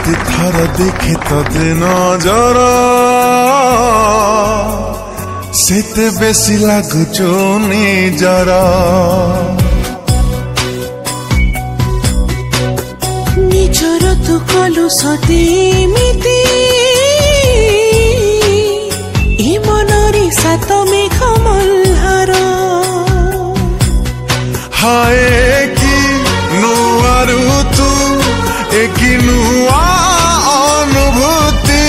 जेते थर देखे तदे नजर सेते बेसी लागुचो निजर निजर तू कलु सतीमिति ए मनरी सात मेघ मल्हार हाय कि नुआरु तू एक नुआ अनुभूति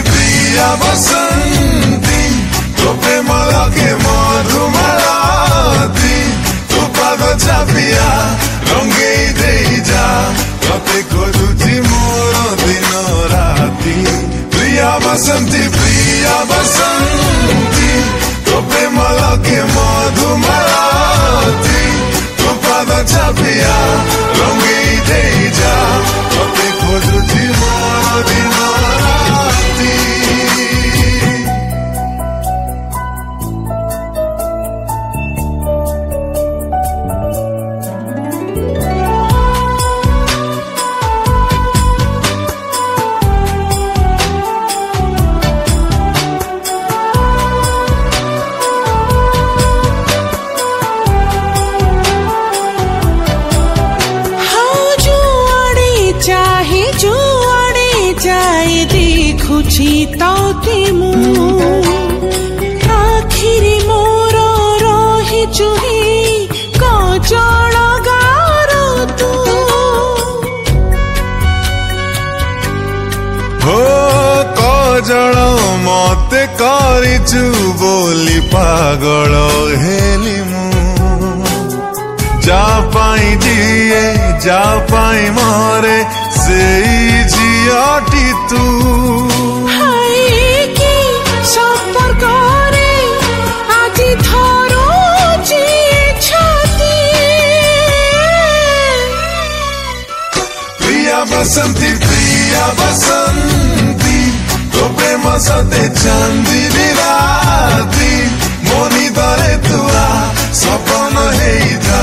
प्रिया बसंती तो प्रेम लगे मधुमराती तू पाद चापिया रंगे दे जा कते खोजुची मोर दिन राती प्रिया बसंती तो प्रेम लगे मधुमराती तू पाद चापिया रंगे दे जा कते खोजुची मोर दिन राती ताते मु आखिरी मोर रही चुही कजल गार तू हो कजल मते करिचु बोली पागल हेली मु जा पाई जिए जा पाई मरे सेई झियाटी तू प्रिया बसंती तो प्रेम सते चांदी राती मोनी दरे तुआ सपन है जा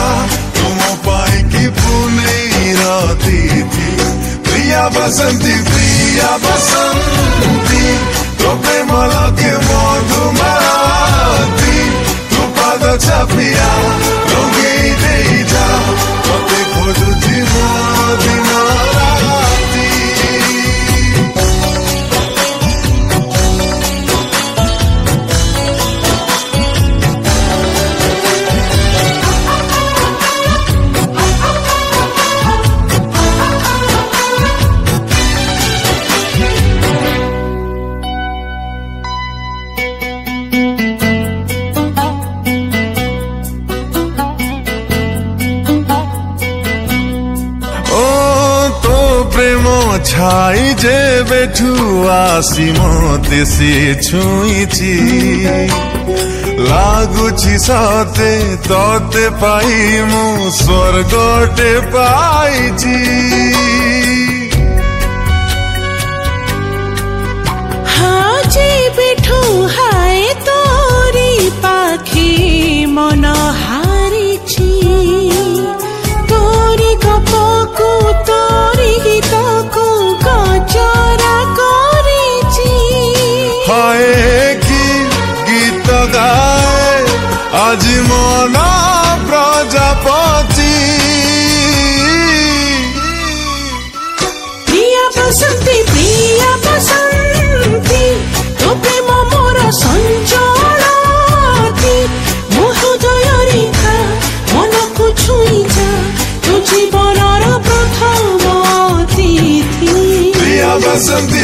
तुम पाई की पुने राती थी प्रिया बसंती तो प्रेम लगे मधुमराती तू पाद चापिया रंगे दे जा कते खोजुची मोर दिन छाई जे बेठू आसी मते से छुईची लागुची सते तते पाई मु स्वर्गटे पाईची हाँ जे बेठू हाय तोरी पाखी मन हारीची तोरी गपकू तोरी गीतकू गजरा करिची हाय कि गीत गाए आज मन प्रजापति प्रिया बसंती तो प्रेम मोर संचलाती मोह हृदय रेखा मन को छुई जा तो जीवन प्रथम तिथि प्रिया बसंती